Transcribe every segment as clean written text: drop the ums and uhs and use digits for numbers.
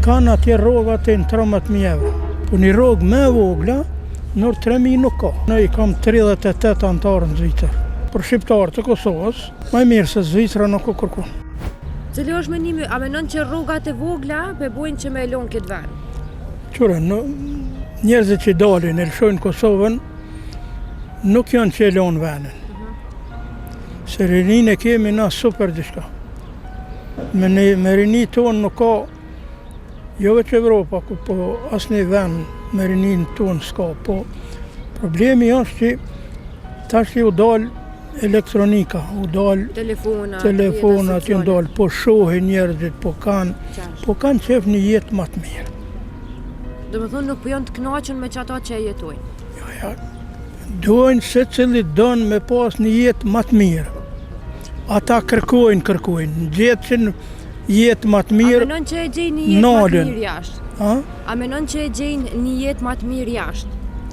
Kanë atje rroga të 13.000 euro. Po një rrogë me vogla, nër 3.000 nuk ka. Ne I kam 38 antarë në Zvicër. Për shqiptarë të Kosovës, më mirë se Zvicra nuk o kërkon. Cili është menimi, a menon që rrogat e vogla bojnë që me elon këtë vend? Qure, njerëzit që dalin e lëshojnë Kosovën, nuk janë që elon vendin. Se rinin e kemi na super dishka. Me rini tonë nuk ka, jo veç Evropa, po asë një vend me rinin tonë s'ka. Po problemi është që tash u dal elektronika, u dal telefonat, ju dal, po shohin njerëzit, po kanë qef një jetë më të mirë. Do me thonë nuk po janë të kënaqur me çato që jetojnë. Ja, dojnë se cili donë me pas një jetë më të mirë. Ata kërkojnë, gjetën jetë më të mirë. A menon që e gjejnë një jetë më të mirë jashtë? A menon që e gjejnë një jetë më të mirë jashtë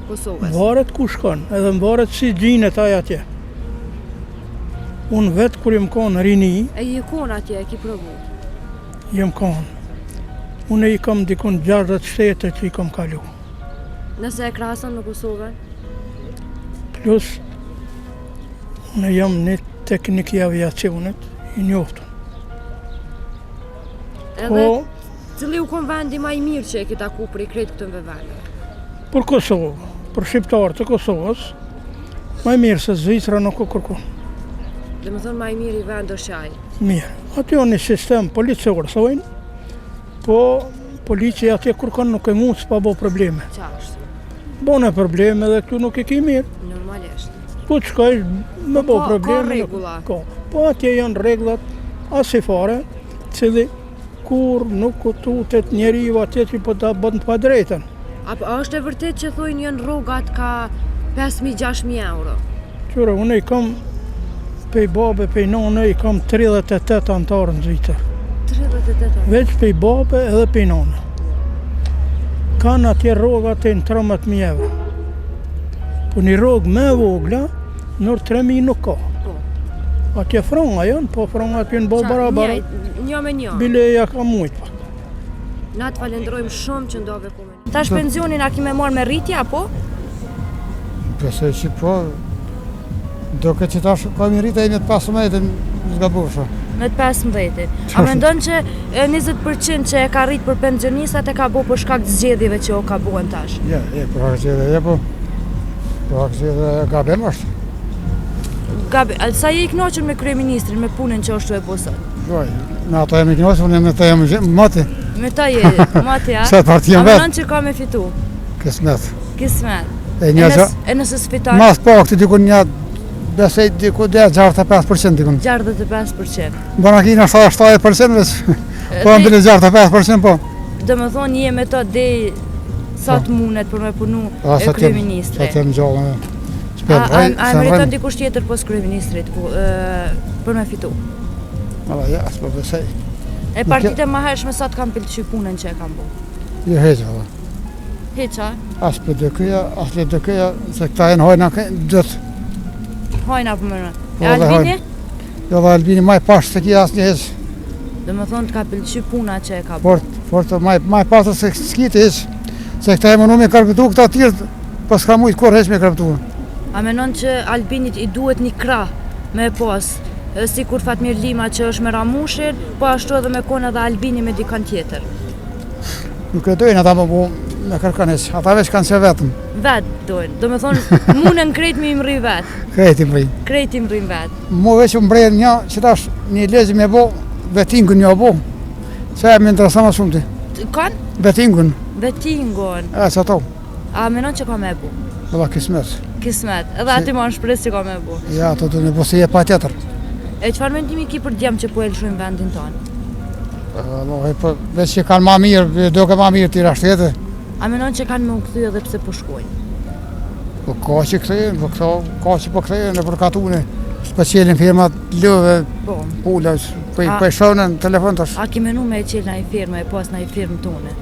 Kosovës? Varet ku shkon, edhe varet si gjinet aj atje. Unë vetë kur jem konë rini... E je konë atje, e ki provu? Jem konë. Unë I kam dikun 60 shtete që I kam kalu. Nëse e krahason në Kosovën? Plus, unë jam një teknik I aviacionit, I njoftun. Edhe, cili u kon vendi ma I mirë që e ki taku për I krejt këtë vende? Për Kosovë, për shqiptarë të Kosovës, ma I mirë se Zvicra nuk o kërkon. Dhe me thonë ma I mirë I vend është qaj? Mirë. Aty o një sistem policor, thojnë, po policia atje kërkon nuk e mundë s'pa bo probleme. Qashtë? Bone probleme dhe këtu nuk e ki mirë. Normalisht. Po që ka ishtë me bo probleme. Ka regula? Ka. Po atje janë reglat asifare, cili kur nuk u tutet njeriu atje që po ta bën pa drejten. A është e vërtet që thojnë janë rrogat ka 5.000-6.000 euro? Qyre, unë I kam pej babe, pej nane, I kam 38 antarë në Zvicër. 38 antarë? Veç pej babe edhe pej nane. Kanë atje rroga të 13.000 euro. Po një rrogë me vogla, nër 3.000 nuk ka. Atje fronga janë, po fronga të jenë bo barabara. Një me një? Bileja ka mujtë pak. Na të falendrojmë shumë që ndove komeni. Tash pensionin a kime marrë me rritje, apo? Besoj që po, doke që tash kam I rritje me të 15 zgabosha. Me të 15. A mendon që 20% që e ka rritë për pensionistat e ka bo për shkak të zgjedhjeve që o ka buen tash? Ja, për hak zgjedhje, po. Për hak zgjedhje gabim është. Sa je I kënaqur me kryeministrin, me punën që është e bo sot? Me ato jam I kënaqur, unë me ta jam mati. Me ta je mati, a? Sa partijen vetë. A menon që ka me fitu? Kismet. Kismet. E nëse s'fiton? Mas po, këtë dikun një, besej dikun 65% dikun. 65%. Banakina 70% veç, po mbile 65% po. Do me thonë je me ta dej sa të mundet për me punu e kryeministri. Sa të më gjallën. A meriton dikush tjetër pos kryeministrit për me fitu? Mala, ja, s'po besej. E partite ma hershme sa të kam pëlqy punën që e kam bu? Jo, heqa, dhe. Heqa? As për dëkëja, se këta e në hojna dhëtë. Hojna për mërën. E Albini? Jo, dhe Albini maj pashtë se kja as një heqë. Dhe me thonë të ka pëlqy puna që e ka bu? Fortë maj pashtë se s'kite heqë. Se këta e mënu me karpitu, këta tjërë, pas ka mujtë kur heqë me karpitu. A menon që Albinit I duhet një krah me pas, si kur Fatmir Lima që është me Ramushin, po ashtu edhe me kone dhe Albini me dikant tjetër? Nuk e dojnë ata me kërkanesh, ata veç kanë se vetëm. Vetë dojnë, do me thonë munën krejt me imri vetë? Krejt imri. Krejt imri vetë. Mu veç u mbrejnë një, që tash një lezi me bo, vetingun një bo, që e më interesa ma shumë ti. Kanë? Vetingun. Vetingun. E, që ato. A menon që ka me bu? Edhe kismet. Kismet, edhe ati ma në shpresë që ka me bu. Ja, ato të në po se je pa tjetër. E qëfar mendimi ki për djemë që po elshojnë vendin tonë? Po, veç që kanë ma mirë, doke ma mirë tira shtete. A menon që kanë me u këthy edhe pse po shkojnë? Po ka që këthejnë, po ka që po këthejnë në përkatune. Specialin firmat lëve, pula, po I shonë në telefon tash. A ki menu me e qelë në I firmë e pas në I firmë tone?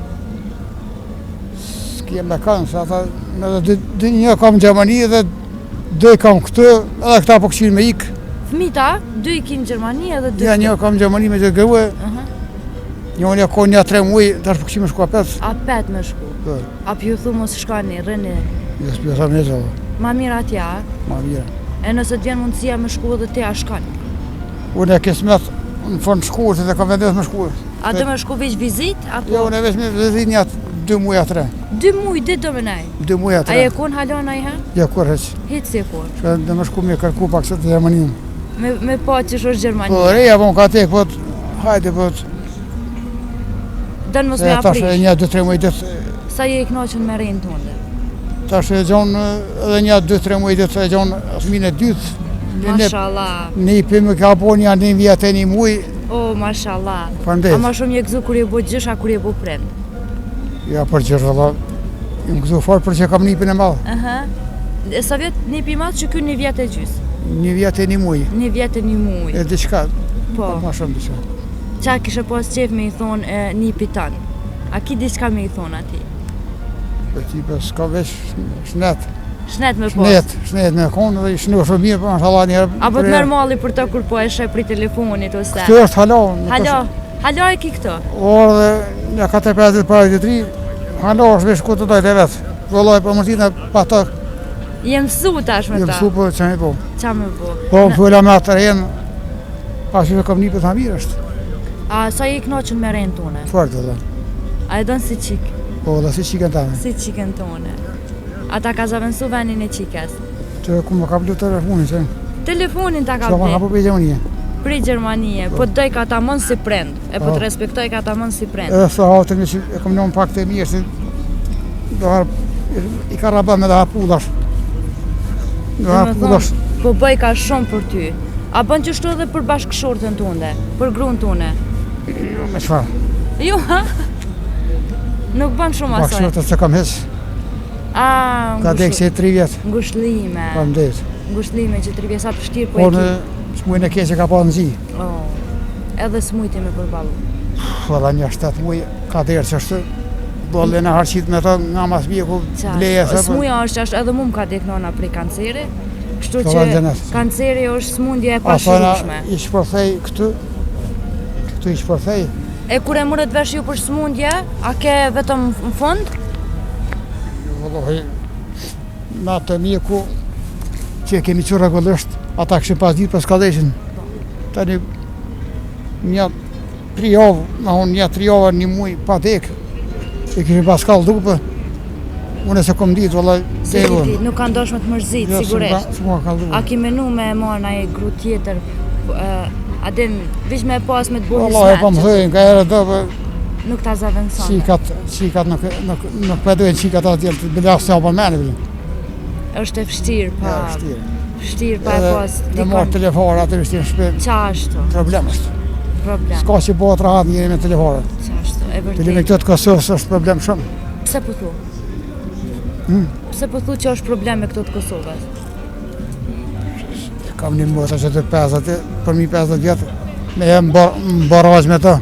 S'kje me kanë, se ata, një kam në Gjermani dhe 2 kam këtë, edhe këta po këshirë me ikë. Fmita, 2 I kinë në Gjermani edhe 2 Ja, një kam në Gjermani me gjë grue, Njoni e ko një 3 muaj, tash po këshim me shku a 5. A 5 me shku? Po. A pju thu mos shkani, rëni? Jo, s'pjo sa me zove. Ma mirë atja? Ma mirë. E nëse t'vjen mundësia me shku edhe te a shkani? Unë e kismet në fond shkuar, se të kam vendes me shkuar. A do me shku veç vizit? Jo, unë e veç me vizit një 2 muaj a 3. 2 muaj dit do me nej? 2 muaj a A 3. je kon halon a i her? Jo, kur heq. Hitë si kon? Që dhe me shku me kërku pak se të Gjermanin. Me pa që është Gjermani? Po, reja po në ka tek, po, hajde, po, Dënë mos se me tash e aprish? një 2-3 muaj dit, Sa je i knoqën me rejnë tonde? tash e gjonë edhe një 2-3 muaj dit, e gjonë fëmijën e dytë. Mashallah. Ne i pëmë ka bo një 9 vjetë e 1 muaj, O, mashallah. Përndet. A ma shumë je gëzu kur je bo gjysh, a kur je bo prind? ja për gjërë valla, më gëzu farë për që kam nipin e madhë. Aha. E sa vjet nipi madh që ky 1 vjet e gjys? 1 vjetë e 1 muaj, 1 vjet e 1 muaj. e diçka, Po. ma shumë diçka. Qa kishe pas qef me i thonë nipi tanë? A ki diçka me i thonë ati? Për ti për s'ka veç shnet, Shnet me pas? shnet me konë dhe i shnu shumë mirë, për mashallah njerë. Apo të merë malli për të kur po e shë pri telefonit ose? Këtë është halo. nuk Halo, është- halo e ki këto? Orë dhe një 4-5 ditë para ditëri, halo është veç ku të dojtë e vetë. Vëlloj për mërtinë e pa të, Je mësu tash me jem ta? su për që me po. Qa me bo? Po më fulla me atë rejnë, pa që kam një për të mirë është. A sa je i knoqën me rejnë tone? Fort dhe. A e donë si qik? Po dhe si qikën tame. Si qikën tone? Ata ka zavënsu venin e qikës? Që ku më ka plu telefonin, që Telefonin ta ka që ma ka ble? po për Gjermanie. Pri Gjermanie, po të doj ka ta mënë si prend, e po Po. të respektoj ka ta mënë si prend. Edhe së hatën që e kom nëmë pak të mirë, se do har, i ka rabat me dhe hapullash. Do Dhe me hapullash. thonë, po bëj ka shumë për ty. A bën qështu edhe për bashkëshortën tunde, për gruan tune? Me qfarë? Jo, ha? Nuk bën shumë Pak asaj. shërët se kam heq. A, Ka dek se 3 vjetë, ngushlime. pa më dhejtë. Ngushlime që 3 vjesat vështirë po e Por në ki. shmujnë e keqe ka pa në zi. Oh, edhe smujti me përballu. Valla një 7 muaj ka derë që është dolle në harqit me të nga mas mje ku bleje se për. Smuja është që është edhe mu më ka dek nona prej kanceri, kështu Po, që vazhdenes. kanceri është smundje e Asana pashurshme. i shpërthej këtu, këtu i shpërthej. E kur e mërët vesh ju për smundje, a ke vetëm në fund? Vëllohi, me atë mjeku që e kemi që regullisht, ata këshin pas ditë për s'kadeshin. Tani një 3 javë, ma unë një 3 javë, 1 muaj pa dek, e këshin pas kallë dupe. Unë e se kom ditë, vëllaj, Se devu. ti nuk ka ndosh me të mërzit, sigurisht. Së mua kallë A dupe. ki menu me e marrë na e gru tjetër, a din, vish me e pas me të buhi Vëllaj, e pa më thëjnë, ka ere do, nuk ta zavënson. qikat nuk përdojnë qikat atë tjelë, të bëllas të apën mene, bëllë. Është e vështirë, pa, Ja, shtirë. vështirë pa e pas Në marë telefara, atë vështirë në shpe, qa ashtu, problem është. problem, Ska që bëhet rahat njëri me telefara. qa ashtu, e Të me vërtet. këtë të Kosovës është problem shumë. Pse po thu? Hmm. Pse po thu që është problem me këto të Kosovës? Kam një mota që të 50, për mi 50 vjetë, me e më baraj me të.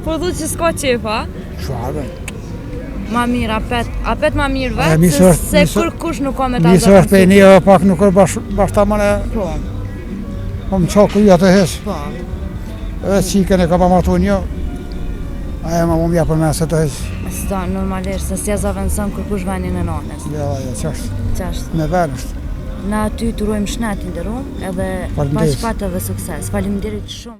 Po thu që s'ka qefa, Shfarë, ma mirë, apet ma mirë E, vetë, misë është- se misë- kur kush nuk ka me ta njësë është pej një pak nuk është bashkëtamën e, Po, po më qa kuja të hesh. po, Edhe qikën e ka pa matu një, aja ma më mja për me se të hesh. s'da normalisht, se s'ja zavënson kur kush venin e nanës, Ja, qashtë, qa ashtu. me verë është. Na aty të ruajmë shnetin dhe rumë, edhe Faleminderit. pas shpat edhe sukses. Faleminderit shumë.